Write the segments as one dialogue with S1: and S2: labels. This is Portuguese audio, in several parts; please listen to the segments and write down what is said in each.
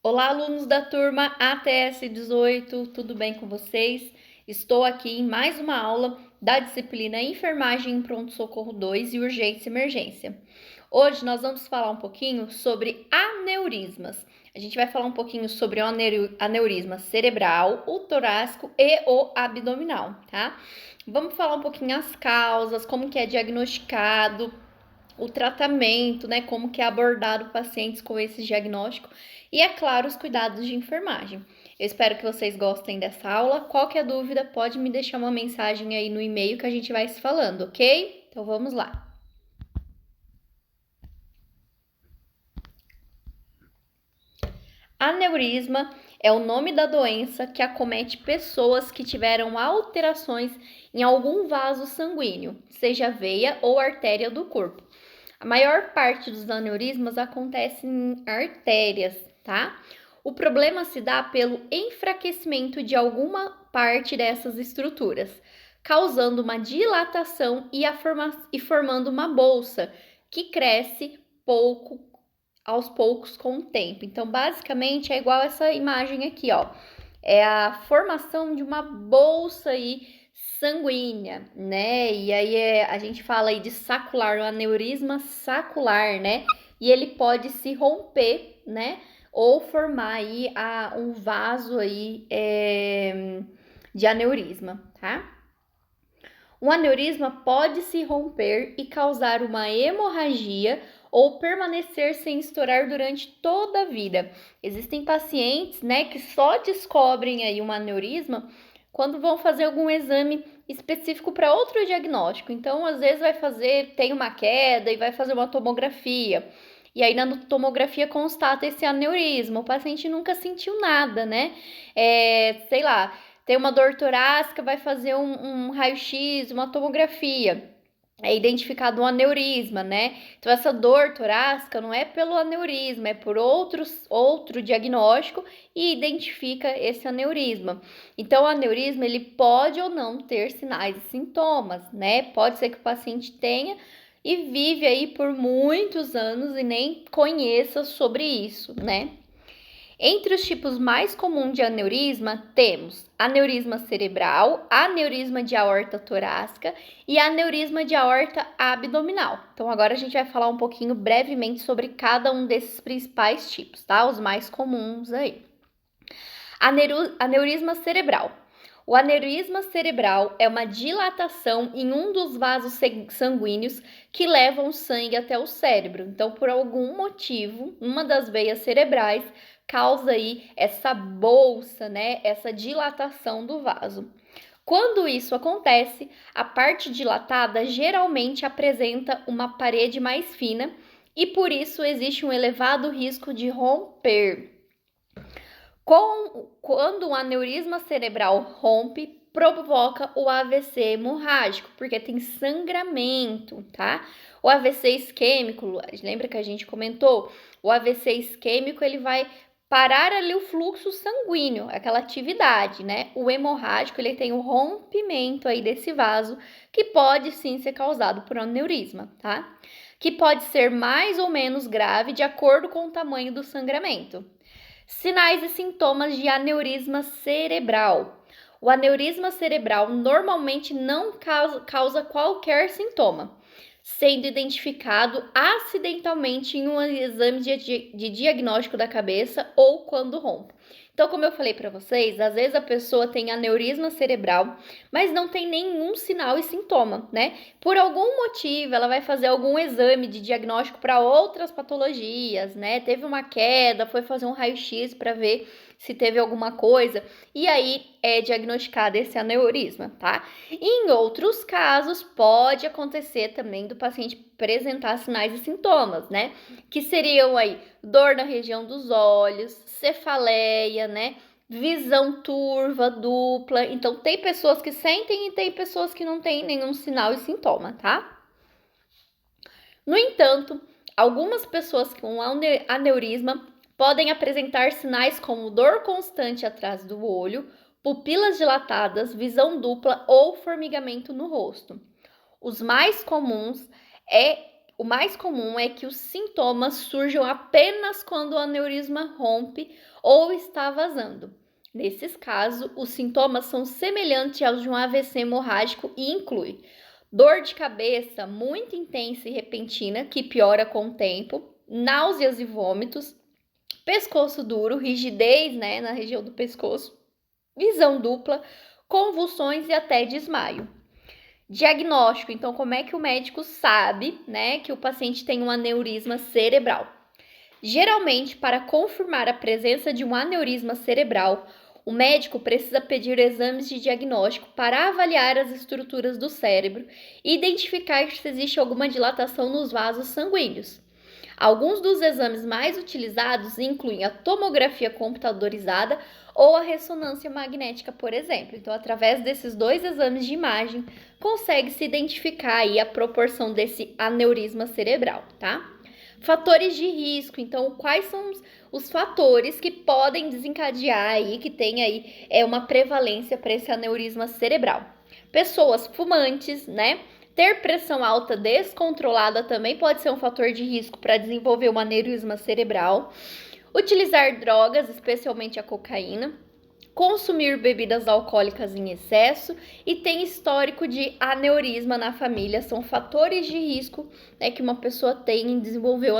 S1: Olá, alunos da turma ATS 18, tudo bem com vocês? Estou aqui em mais uma aula da disciplina Enfermagem em Pronto-Socorro 2 e Urgência e Emergência. Hoje nós vamos falar um pouquinho sobre aneurismas. A gente vai falar um pouquinho sobre o aneurisma cerebral, o torácico e o abdominal, tá? Vamos falar um pouquinho as causas, como que é diagnosticado, o tratamento, né, como que é abordado pacientes com esse diagnóstico e, é claro, os cuidados de enfermagem. Eu espero que vocês gostem dessa aula. Qualquer dúvida, pode me deixar uma mensagem aí no e-mail que a gente vai se falando, ok? Então vamos lá. Aneurisma é o nome da doença que acomete pessoas que tiveram alterações em algum vaso sanguíneo, seja veia ou artéria do corpo. A maior parte dos aneurismas acontece em artérias, tá? O problema se dá pelo enfraquecimento de alguma parte dessas estruturas, causando uma dilatação e formando uma bolsa que cresce aos poucos com o tempo. Então, basicamente, é igual essa imagem aqui, ó. É a formação de uma bolsa aí sanguínea, né? E aí a gente fala aí de sacular, o aneurisma sacular, né? E ele pode se romper, né? Ou formar aí um vaso aí de aneurisma, tá? Um aneurisma pode se romper e causar uma hemorragia ou permanecer sem estourar durante toda a vida. Existem pacientes, né, que só descobrem aí um aneurisma quando vão fazer algum exame específico para outro diagnóstico. Então, às vezes tem uma queda e vai fazer uma tomografia. E aí na tomografia constata esse aneurisma. O paciente nunca sentiu nada, né? Sei lá, tem uma dor torácica, vai fazer um raio-x, uma tomografia. É identificado um aneurisma, né? Então, essa dor torácica não é pelo aneurisma, é por outro diagnóstico e identifica esse aneurisma. Então, o aneurisma, ele pode ou não ter sinais e sintomas, né? Pode ser que o paciente tenha e vive aí por muitos anos e nem conheça sobre isso, né? Entre os tipos mais comuns de aneurisma, temos aneurisma cerebral, aneurisma de aorta torácica e aneurisma de aorta abdominal. Então, agora a gente vai falar um pouquinho brevemente sobre cada um desses principais tipos, tá? Os mais comuns aí. Aneurisma cerebral. O aneurisma cerebral é uma dilatação em um dos vasos sanguíneos que levam sangue até o cérebro. Então, por algum motivo, uma das veias cerebrais causa aí essa bolsa, né? Essa dilatação do vaso. Quando isso acontece, a parte dilatada geralmente apresenta uma parede mais fina e por isso existe um elevado risco de romper. Quando um aneurisma cerebral rompe, provoca o AVC hemorrágico, porque tem sangramento, tá? O AVC isquêmico, lembra que a gente comentou? O AVC isquêmico, ele vai parar ali o fluxo sanguíneo, aquela atividade, né? O hemorrágico, ele tem o rompimento aí desse vaso, que pode sim ser causado por aneurisma, tá? Que pode ser mais ou menos grave de acordo com o tamanho do sangramento. Sinais e sintomas de aneurisma cerebral. O aneurisma cerebral normalmente não causa qualquer sintoma, sendo identificado acidentalmente em um exame de diagnóstico da cabeça ou quando rompe. Então, como eu falei para vocês, às vezes a pessoa tem aneurisma cerebral, mas não tem nenhum sinal e sintoma, né? Por algum motivo, ela vai fazer algum exame de diagnóstico para outras patologias, né? Teve uma queda, foi fazer um raio-x para ver se teve alguma coisa, e aí é diagnosticado esse aneurisma, tá? Em outros casos, pode acontecer também do paciente apresentar sinais e sintomas, né? Que seriam aí dor na região dos olhos, cefaleia, né? Visão turva, dupla. Então, tem pessoas que sentem e tem pessoas que não têm nenhum sinal e sintoma, tá? No entanto, algumas pessoas com aneurisma podem apresentar sinais como dor constante atrás do olho, pupilas dilatadas, visão dupla ou formigamento no rosto. Os mais comuns O mais comum é que os sintomas surjam apenas quando o aneurisma rompe ou está vazando. Nesses casos, os sintomas são semelhantes aos de um AVC hemorrágico e inclui dor de cabeça muito intensa e repentina, que piora com o tempo, náuseas e vômitos, pescoço duro, rigidez, na região do pescoço, visão dupla, convulsões e até desmaio. Diagnóstico, então como é que o médico sabe, que o paciente tem um aneurisma cerebral? Geralmente, para confirmar a presença de um aneurisma cerebral, o médico precisa pedir exames de diagnóstico para avaliar as estruturas do cérebro e identificar se existe alguma dilatação nos vasos sanguíneos. Alguns dos exames mais utilizados incluem a tomografia computadorizada ou a ressonância magnética, por exemplo. Então, através desses dois exames de imagem, consegue-se identificar aí a proporção desse aneurisma cerebral, tá? Fatores de risco. Então, quais são os fatores que podem desencadear aí, que tem aí uma prevalência para esse aneurisma cerebral? Pessoas fumantes, Ter pressão alta descontrolada também pode ser um fator de risco para desenvolver um aneurisma cerebral. Utilizar drogas, especialmente a cocaína. Consumir bebidas alcoólicas em excesso e tem histórico de aneurisma na família. São fatores de risco que uma pessoa tem em desenvolver o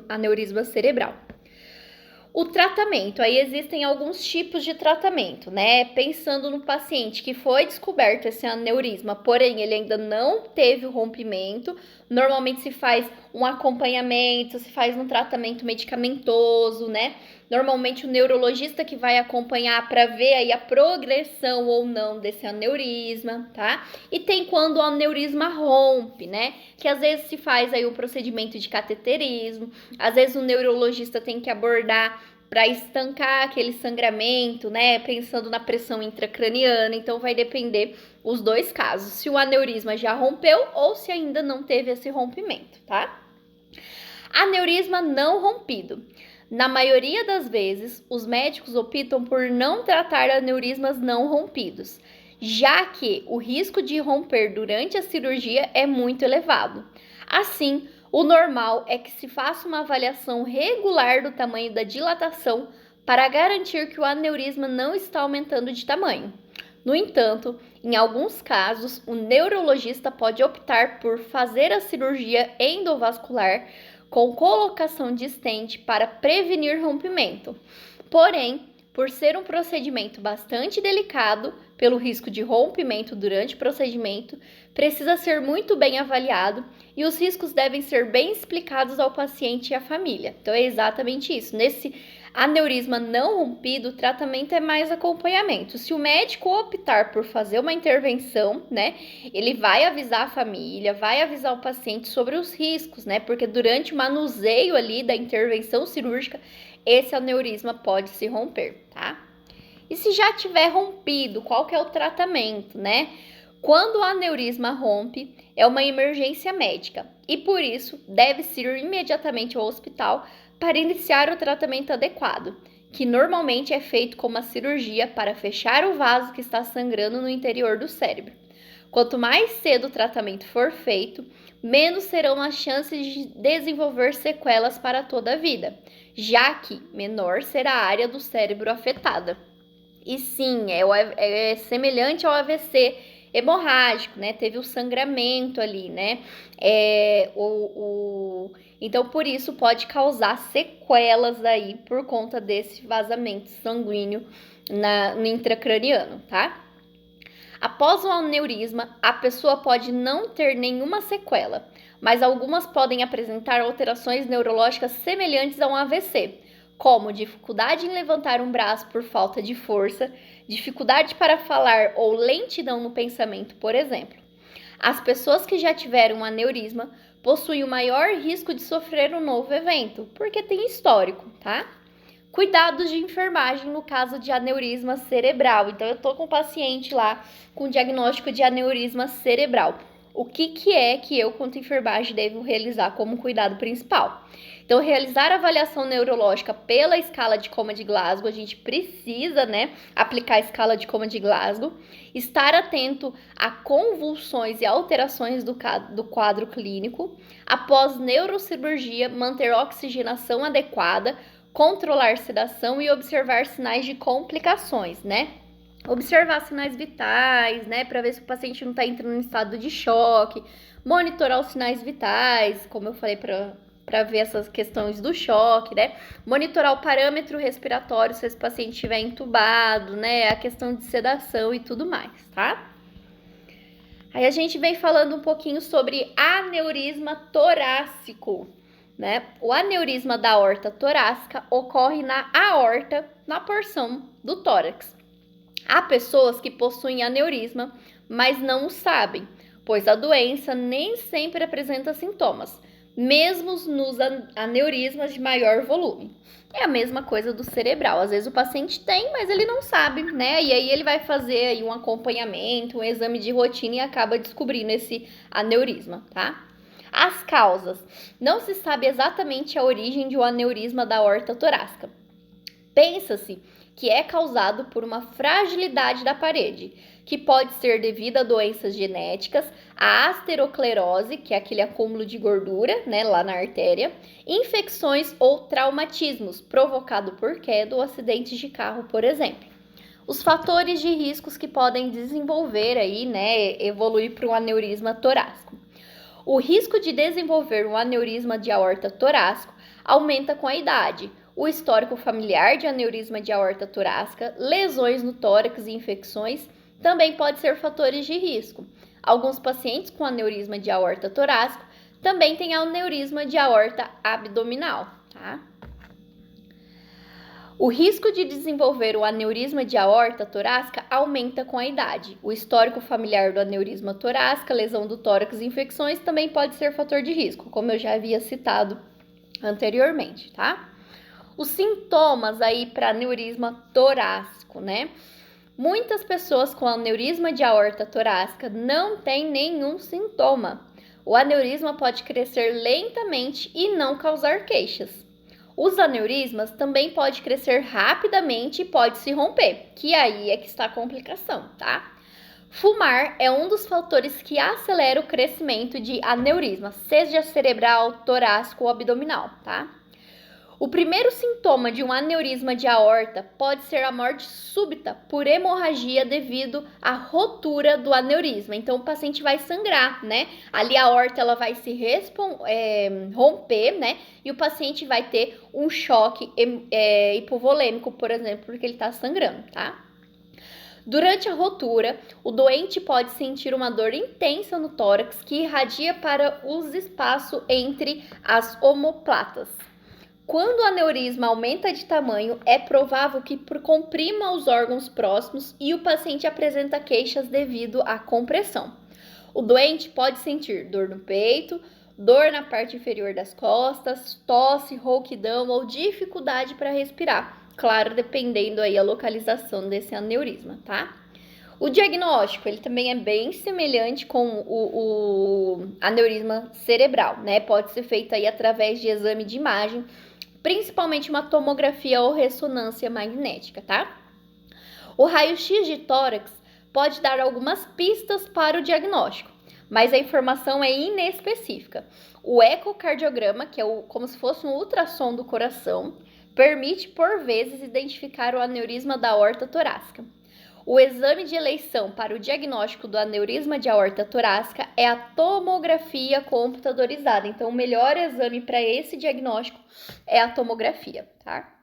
S1: aneurisma cerebral. O tratamento, aí existem alguns tipos de tratamento, Pensando no paciente que foi descoberto esse aneurisma, porém ele ainda não teve o rompimento, normalmente se faz um acompanhamento, se faz um tratamento medicamentoso, Normalmente o neurologista que vai acompanhar para ver aí a progressão ou não desse aneurisma, tá? E tem quando o aneurisma rompe, Que às vezes se faz aí um procedimento de cateterismo, às vezes o neurologista tem que abordar para estancar aquele sangramento, Pensando na pressão intracraniana, então vai depender os dois casos, se o aneurisma já rompeu ou se ainda não teve esse rompimento, tá? Aneurisma não rompido. Na maioria das vezes, os médicos optam por não tratar aneurismas não rompidos, já que o risco de romper durante a cirurgia é muito elevado. Assim, o normal é que se faça uma avaliação regular do tamanho da dilatação para garantir que o aneurisma não está aumentando de tamanho. No entanto, em alguns casos, o neurologista pode optar por fazer a cirurgia endovascular com colocação de stent para prevenir rompimento. Porém, por ser um procedimento bastante delicado, pelo risco de rompimento durante o procedimento, precisa ser muito bem avaliado e os riscos devem ser bem explicados ao paciente e à família. Então, é exatamente isso. Nesse aneurisma não rompido, o tratamento é mais acompanhamento. Se o médico optar por fazer uma intervenção, ele vai avisar a família, vai avisar o paciente sobre os riscos, Porque durante o manuseio ali da intervenção cirúrgica, esse aneurisma pode se romper, tá? E se já tiver rompido, qual que é o tratamento, Quando o aneurisma rompe, é uma emergência médica e, por isso, deve-se ir imediatamente ao hospital para iniciar o tratamento adequado, que normalmente é feito com uma cirurgia para fechar o vaso que está sangrando no interior do cérebro. Quanto mais cedo o tratamento for feito, menos serão as chances de desenvolver sequelas para toda a vida, já que menor será a área do cérebro afetada. E sim, é semelhante ao AVC hemorrágico, Teve o sangramento ali, Então, por isso, pode causar sequelas aí por conta desse vazamento sanguíneo no intracraniano, tá? Após o aneurisma, a pessoa pode não ter nenhuma sequela, mas algumas podem apresentar alterações neurológicas semelhantes a um AVC, como dificuldade em levantar um braço por falta de força, dificuldade para falar ou lentidão no pensamento, por exemplo. As pessoas que já tiveram um aneurisma possuem o maior risco de sofrer um novo evento, porque tem histórico, tá? Cuidados de enfermagem no caso de aneurisma cerebral. Então, eu tô com um paciente lá com diagnóstico de aneurisma cerebral. O que é que eu, quanto enfermagem, devo realizar como cuidado principal? Então, realizar a avaliação neurológica pela escala de coma de Glasgow, a gente precisa, né, aplicar a escala de coma de Glasgow, estar atento a convulsões e alterações do quadro clínico, após neurocirurgia, manter oxigenação adequada, controlar sedação e observar sinais de complicações, né? Observar sinais vitais, né, para ver se o paciente não está entrando em estado de choque, monitorar os sinais vitais, como eu falei, para ver essas questões do choque, né? Monitorar o parâmetro respiratório se esse paciente estiver entubado, né? A questão de sedação e tudo mais, tá? Aí a gente vem falando um pouquinho sobre aneurisma torácico, né? O aneurisma da aorta torácica ocorre na aorta, na porção do tórax. Há pessoas que possuem aneurisma, mas não o sabem, pois a doença nem sempre apresenta sintomas, mesmo nos aneurismas de maior volume. É a mesma coisa do cerebral. Às vezes o paciente tem, mas ele não sabe, né? E aí ele vai fazer aí um acompanhamento, um exame de rotina e acaba descobrindo esse aneurisma, tá? As causas. Não se sabe exatamente a origem de um aneurisma da aorta torácica. Pensa-se que é causado por uma fragilidade da parede, que pode ser devido a doenças genéticas, a aterosclerose, que é aquele acúmulo de gordura, né, lá na artéria, infecções ou traumatismos provocados por queda ou acidentes de carro, por exemplo. Os fatores de riscos que podem desenvolver aí, né, evoluir para um aneurisma torácico. O risco de desenvolver um aneurisma de aorta torácico aumenta com a idade. O histórico familiar de aneurisma de aorta torácica, lesões no tórax e infecções também pode ser fatores de risco. Alguns pacientes com aneurisma de aorta torácico também têm aneurisma de aorta abdominal, tá? O risco de desenvolver o aneurisma de aorta torácica aumenta com a idade. O histórico familiar do aneurisma torácica, lesão do tórax e infecções também pode ser fator de risco, como eu já havia citado anteriormente, tá? Os sintomas aí para aneurisma torácico, né? Muitas pessoas com aneurisma de aorta torácica não têm nenhum sintoma. O aneurisma pode crescer lentamente e não causar queixas. Os aneurismas também podem crescer rapidamente e pode se romper, que aí é que está a complicação, tá? Fumar é um dos fatores que acelera o crescimento de aneurisma, seja cerebral, torácico ou abdominal, tá? O primeiro sintoma de um aneurisma de aorta pode ser a morte súbita por hemorragia devido à rotura do aneurisma. Então, o paciente vai sangrar, né? Ali a aorta ela vai se romper, né? E o paciente vai ter um choque hipovolêmico, por exemplo, porque ele está sangrando, tá? Durante a rotura, o doente pode sentir uma dor intensa no tórax que irradia para os espaços entre as omóplatas. Quando o aneurisma aumenta de tamanho, é provável que comprima os órgãos próximos e o paciente apresenta queixas devido à compressão. O doente pode sentir dor no peito, dor na parte inferior das costas, tosse, rouquidão ou dificuldade para respirar. Claro, dependendo aí a localização desse aneurisma, tá? O diagnóstico, ele também é bem semelhante com o aneurisma cerebral, né? Pode ser feito aí através de exame de imagem, principalmente uma tomografia ou ressonância magnética, tá? O raio-x de tórax pode dar algumas pistas para o diagnóstico, mas a informação é inespecífica. O ecocardiograma, que é como se fosse um ultrassom do coração, permite, por vezes, identificar o aneurisma da aorta torácica. O exame de eleição para o diagnóstico do aneurisma de aorta torácica é a tomografia computadorizada. Então, o melhor exame para esse diagnóstico é a tomografia, tá?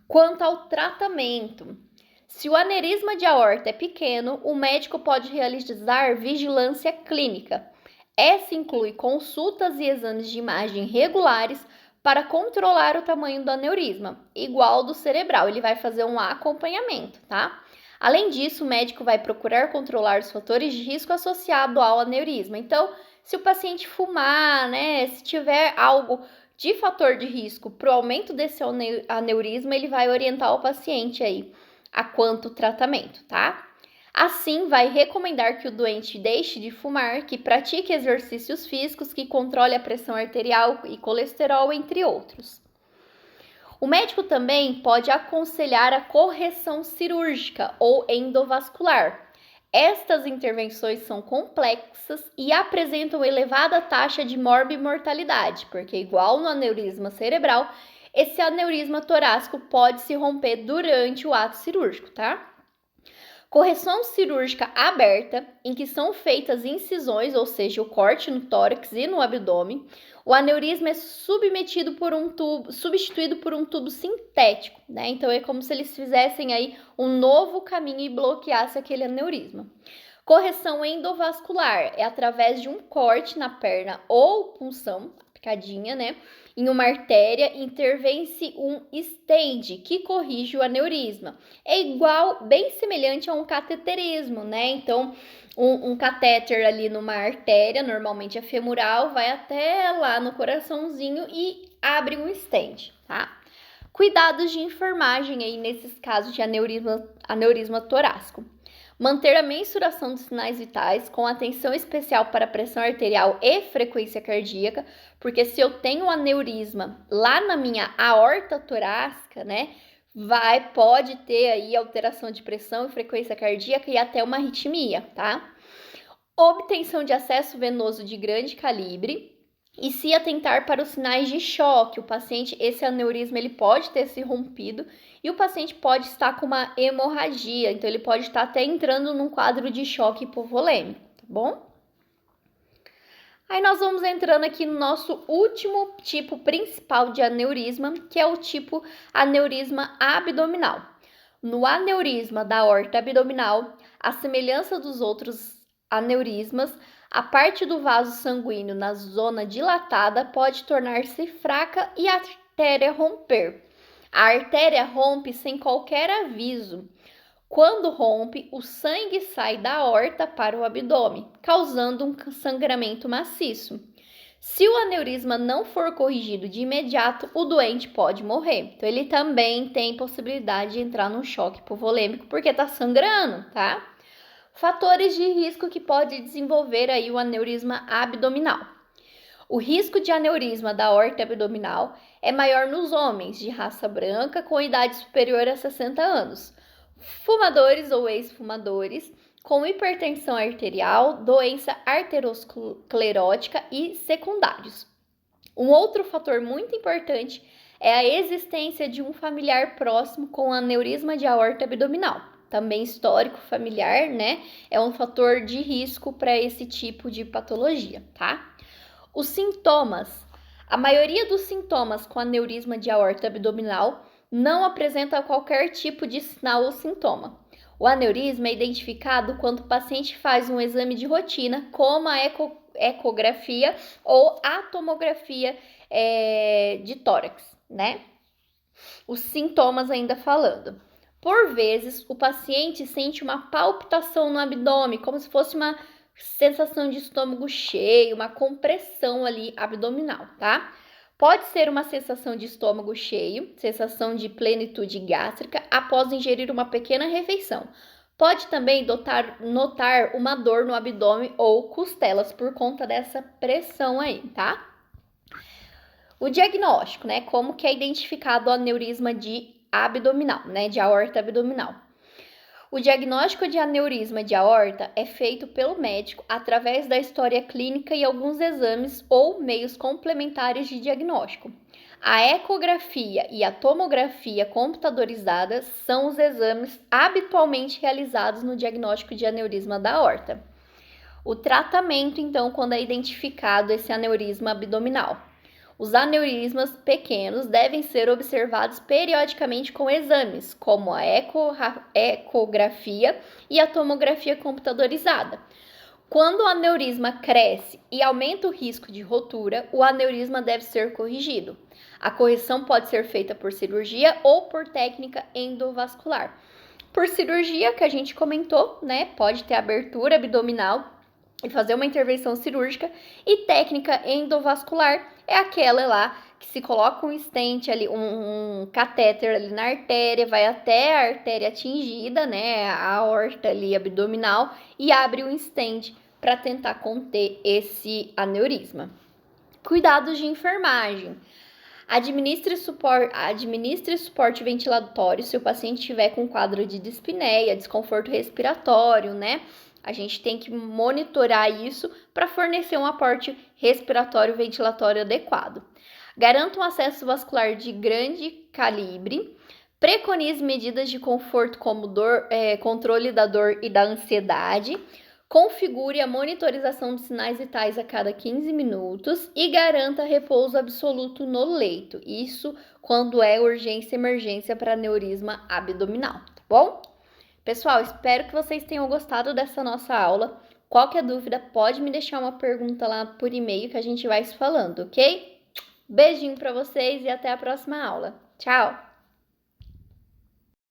S1: Quanto ao tratamento, se o aneurisma de aorta é pequeno, o médico pode realizar vigilância clínica. Essa inclui consultas e exames de imagem regulares para controlar o tamanho do aneurisma, igual ao do cerebral. Ele vai fazer um acompanhamento, tá? Além disso, o médico vai procurar controlar os fatores de risco associados ao aneurisma. Então, se o paciente fumar, né, se tiver algo de fator de risco para o aumento desse aneurisma, ele vai orientar o paciente aí a quanto tratamento, tá? Assim, vai recomendar que o doente deixe de fumar, que pratique exercícios físicos, que controle a pressão arterial e colesterol, entre outros. O médico também pode aconselhar a correção cirúrgica ou endovascular. Estas intervenções são complexas e apresentam elevada taxa de morbimortalidade, porque igual no aneurisma cerebral, esse aneurisma torácico pode se romper durante o ato cirúrgico, tá? Correção cirúrgica aberta, em que são feitas incisões, ou seja, o corte no tórax e no abdômen. O aneurisma é substituído por um tubo sintético, né? Então é como se eles fizessem aí um novo caminho e bloqueasse aquele aneurisma. Correção endovascular é através de um corte na perna ou punção, picadinha, né? Em uma artéria, intervém-se um stent que corrige o aneurisma. É igual, bem semelhante a um cateterismo, né? Então, um catéter ali numa artéria, normalmente a femoral, vai até lá no coraçãozinho e abre um stent, tá? Cuidados de enfermagem aí nesses casos de aneurisma torácico. Manter a mensuração dos sinais vitais com atenção especial para a pressão arterial e frequência cardíaca, porque se eu tenho um aneurisma lá na minha aorta torácica, né, pode ter aí alteração de pressão e frequência cardíaca e até uma arritmia, tá? Obtenção de acesso venoso de grande calibre. E se atentar para os sinais de choque, esse aneurisma ele pode ter se rompido e o paciente pode estar com uma hemorragia, então ele pode estar até entrando num quadro de choque hipovolêmico, tá bom? Aí nós vamos entrando aqui no nosso último tipo principal de aneurisma, que é o tipo aneurisma abdominal. No aneurisma da aorta abdominal, a semelhança dos outros aneurismas, a parte do vaso sanguíneo na zona dilatada pode tornar-se fraca e a artéria romper. A artéria rompe sem qualquer aviso. Quando rompe, o sangue sai da aorta para o abdômen, causando um sangramento maciço. Se o aneurisma não for corrigido de imediato, o doente pode morrer. Então, ele também tem possibilidade de entrar num choque hipovolêmico porque está sangrando, tá? Fatores de risco que pode desenvolver aí o aneurisma abdominal. O risco de aneurisma da aorta abdominal é maior nos homens de raça branca com idade superior a 60 anos, fumadores ou ex-fumadores, com hipertensão arterial, doença arteriosclerótica e secundários. Um outro fator muito importante é a existência de um familiar próximo com aneurisma de aorta abdominal. Também histórico familiar, né? É um fator de risco para esse tipo de patologia, tá? Os sintomas. A maioria dos sintomas com aneurisma de aorta abdominal não apresenta qualquer tipo de sinal ou sintoma. O aneurisma é identificado quando o paciente faz um exame de rotina, como a ecografia ou a tomografia de tórax, né? Os sintomas ainda falando. Por vezes, o paciente sente uma palpitação no abdômen, como se fosse uma sensação de estômago cheio, uma compressão ali abdominal, tá? Pode ser uma sensação de estômago cheio, sensação de plenitude gástrica após ingerir uma pequena refeição. Pode também notar uma dor no abdômen ou costelas por conta dessa pressão aí, tá? O diagnóstico, né? Como que é identificado o aneurisma abdominal, né, de aorta abdominal. O diagnóstico de aneurisma de aorta é feito pelo médico através da história clínica e alguns exames ou meios complementares de diagnóstico. A ecografia e a tomografia computadorizada são os exames habitualmente realizados no diagnóstico de aneurisma da aorta. O tratamento, então, quando é identificado esse aneurisma abdominal. Os aneurismas pequenos devem ser observados periodicamente com exames, como a ecografia e a tomografia computadorizada. Quando o aneurisma cresce e aumenta o risco de rotura, o aneurisma deve ser corrigido. A correção pode ser feita por cirurgia ou por técnica endovascular. Por cirurgia, que a gente comentou, né? Pode ter abertura abdominal e fazer uma intervenção cirúrgica, e técnica endovascular é aquela lá que se coloca um stent ali, um catéter ali na artéria, vai até a artéria atingida, né, a aorta ali abdominal, e abre um stent para tentar conter esse aneurisma. Cuidados de enfermagem. Administre suporte ventilatório se o paciente estiver com quadro de dispneia, desconforto respiratório, né? A gente tem que monitorar isso para fornecer um aporte respiratório ventilatório adequado. Garanta um acesso vascular de grande calibre. Preconize medidas de conforto como controle da dor e da ansiedade. Configure a monitorização de sinais vitais a cada 15 minutos e garanta repouso absoluto no leito. Isso quando é urgência e emergência para aneurisma abdominal, tá bom? Pessoal, espero que vocês tenham gostado dessa nossa aula. Qualquer dúvida, pode me deixar uma pergunta lá por e-mail que a gente vai se falando, ok? Beijinho para vocês e até a próxima aula. Tchau!